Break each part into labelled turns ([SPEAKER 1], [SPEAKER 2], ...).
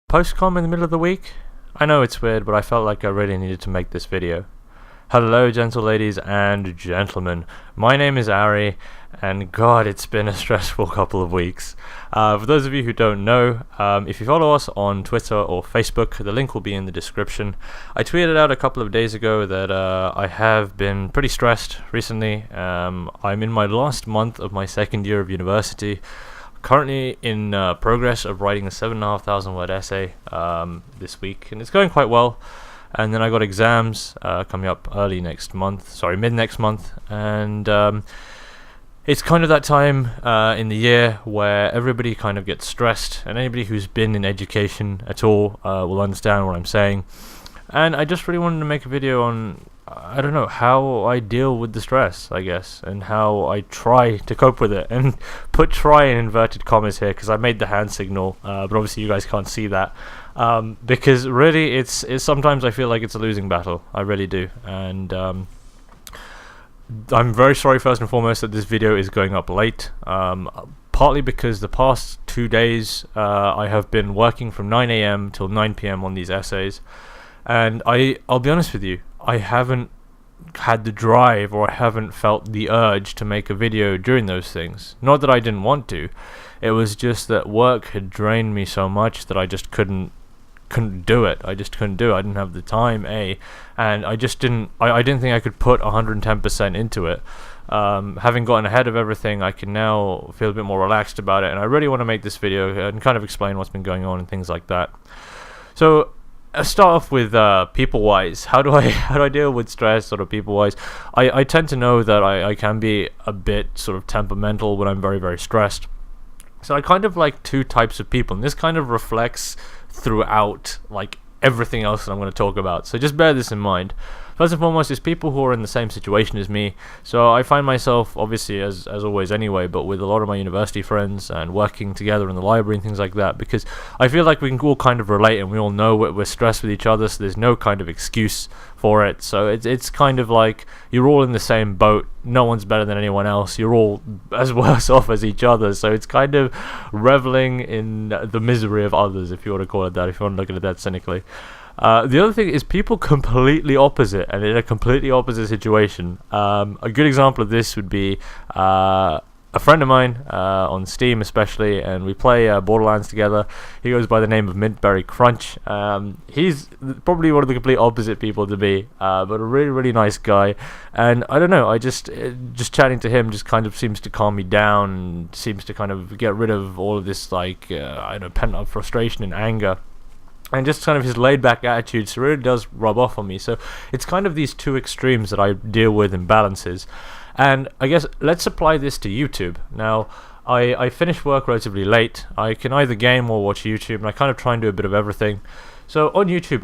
[SPEAKER 1] Postcom in the middle of the week? I know it's weird, but I felt like I really needed to make this video. Hello, gentle ladies and gentlemen. My name is Ari, and God, it's been a stressful couple of weeks. For those of you who don't know, if you follow us on Twitter or Facebook, the link will be in the description. I tweeted out a couple of days ago that I have been pretty stressed recently. I'm in my last month of my second year of university. Currently in progress of writing a 7,500 word essay this week, and it's going quite well. And then I got exams coming up mid next month, and it's kind of that time in the year where everybody kind of gets stressed, and anybody who's been in education at all will understand what I'm saying. And I just really wanted to make a video on, I don't know, how I deal with the stress, I guess, and how I try to cope with it. And put try in inverted commas here because I made the hand signal, but obviously you guys can't see that. Because really, it's sometimes I feel like it's a losing battle. I really do. And I'm very sorry first and foremost that this video is going up late. Partly because the past 2 days I have been working from 9 AM till 9 PM on these essays. And I'll be honest with you, I haven't had the drive, or I haven't felt the urge to make a video during those things. Not that I didn't want to, it was just that work had drained me so much that I just couldn't do it. I didn't have the time, and I didn't think I could put 110% into it. Having gotten ahead of everything, I can now feel a bit more relaxed about it, and I really want to make this video and kind of explain what's been going on and things like that. So I'll start off with people-wise. How do I deal with stress sort of people-wise? I tend to know that I can be a bit sort of temperamental when I'm very, very stressed. So I kind of like two types of people, and this kind of reflects throughout like everything else that I'm going to talk about. So just bear this in mind. First and foremost is people who are in the same situation as me. So I find myself, obviously, as always anyway, but with a lot of my university friends and working together in the library and things like that, because I feel like we can all kind of relate and we all know we're stressed with each other, so there's no kind of excuse for it. So it's kind of like you're all in the same boat. No one's better than anyone else. You're all as worse off as each other. So it's kind of reveling in the misery of others, if you want to call it that, if you want to look at it that cynically. The other thing is people completely opposite and in a completely opposite situation. A good example of this would be a friend of mine on Steam especially, and we play Borderlands together. He goes by the name of Mintberry Crunch. He's probably one of the complete opposite people to me, but a really, really nice guy. And I don't know, I just chatting to him just kind of seems to calm me down, and seems to kind of get rid of all of this like pent up frustration and anger. And just kind of his laid-back attitude so really does rub off on me. So it's kind of these two extremes that I deal with in balances. And I guess let's apply this to YouTube. Now, I finish work relatively late. I can either game or watch YouTube, and I kind of try and do a bit of everything. So on YouTube,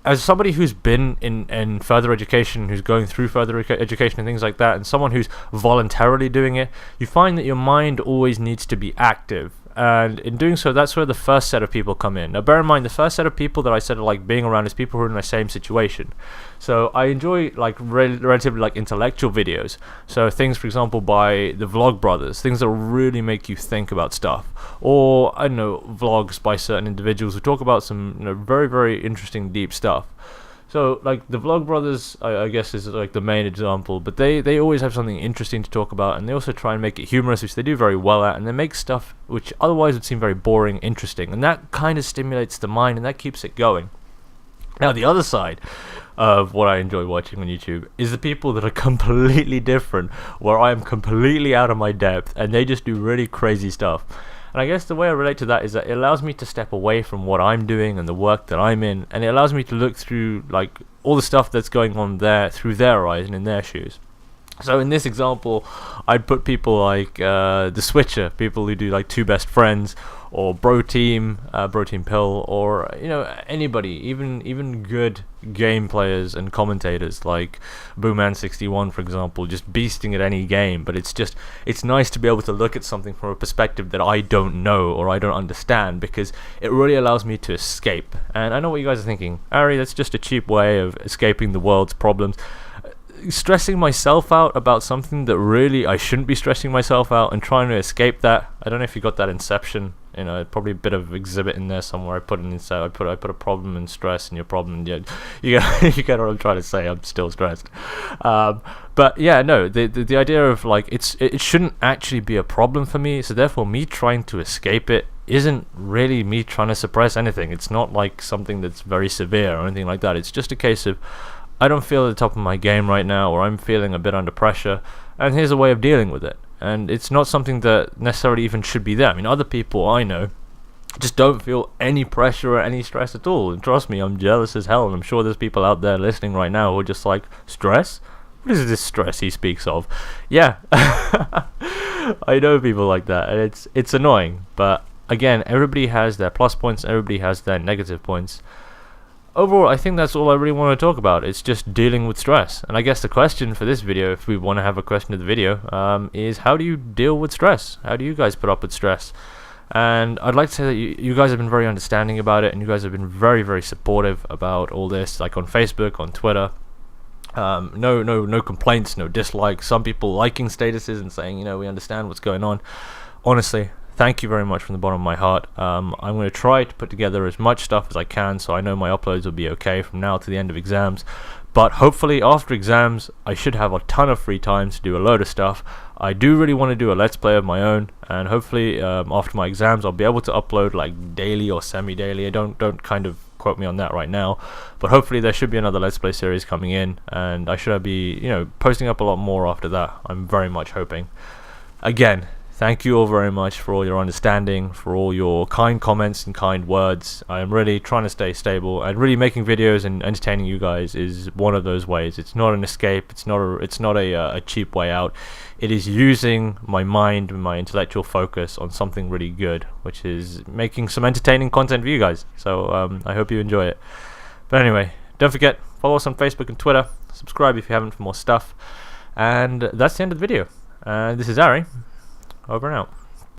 [SPEAKER 1] as somebody who's been in further education, who's going through further education and things like that, and someone who's voluntarily doing it, you find that your mind always needs to be active. And in doing so, that's where the first set of people come in. Now, bear in mind, the first set of people that I said I like being around is people who are in the same situation. So I enjoy like relatively like intellectual videos. So things, for example, by the Vlog Brothers, things that really make you think about stuff. Or, I don't know, vlogs by certain individuals who talk about some very, very interesting, deep stuff. So, like, the Vlog Brothers, I guess, is, like, the main example, but they always have something interesting to talk about, and they also try and make it humorous, which they do very well at, and they make stuff which otherwise would seem very boring, interesting, and that kind of stimulates the mind, and that keeps it going. Now, the other side of what I enjoy watching on YouTube is the people that are completely different, where I am completely out of my depth, and they just do really crazy stuff. And I guess the way I relate to that is that it allows me to step away from what I'm doing and the work that I'm in, and it allows me to look through like all the stuff that's going on there through their eyes and in their shoes. So in this example, I'd put people like the Switcher, people who do like Two Best Friends, or Bro Team Pill, or anybody, even good game players and commentators like Booman61, for example, just beasting at any game. But it's nice to be able to look at something from a perspective that I don't know or I don't understand, because it really allows me to escape. And I know what you guys are thinking, Ari, that's just a cheap way of escaping the world's problems. Stressing myself out about something that really I shouldn't be stressing myself out and trying to escape that. I don't know if you got that Inception You know, probably a bit of exhibit in there somewhere. I put it inside. I put a problem and stress in your problem. Yeah, you get what I'm trying to say. I'm still stressed. But yeah, no, the idea of like it shouldn't actually be a problem for me. So therefore, me trying to escape it isn't really me trying to suppress anything. It's not like something that's very severe or anything like that. It's just a case of I don't feel at the top of my game right now, or I'm feeling a bit under pressure, and here's a way of dealing with it. And it's not something that necessarily even should be there. I mean, other people I know just don't feel any pressure or any stress at all. And trust me, I'm jealous as hell, and I'm sure there's people out there listening right now who are just like, stress? What is this stress he speaks of? Yeah, I know people like that, and it's annoying, but again, everybody has their plus points, everybody has their negative points. Overall, I think that's all I really want to talk about. It's just dealing with stress. And I guess the question for this video, if we want to have a question of the video, is how do you deal with stress? How do you guys put up with stress? And I'd like to say that you guys have been very understanding about it, and you guys have been very, very supportive about all this, like on Facebook, on Twitter. No complaints, no dislikes. Some people liking statuses and saying, you know, we understand what's going on. Honestly, thank you very much from the bottom of my heart. I'm going to try to put together as much stuff as I can, so I know my uploads will be okay from now to the end of exams. But hopefully after exams, I should have a ton of free time to do a load of stuff. I do really want to do a Let's Play of my own, and hopefully after my exams, I'll be able to upload like daily or semi-daily. Don't kind of quote me on that right now, but hopefully there should be another Let's Play series coming in, and I should be, you know, posting up a lot more after that. I'm very much hoping. Again, thank you all very much for all your understanding, for all your kind comments and kind words. I am really trying to stay stable, and really making videos and entertaining you guys is one of those ways. It's not an escape. It's not a cheap way out. It is using my mind and my intellectual focus on something really good, which is making some entertaining content for you guys. So I hope you enjoy it. But anyway, don't forget, follow us on Facebook and Twitter. Subscribe if you haven't for more stuff. And that's the end of the video. This is Ari. Over and out.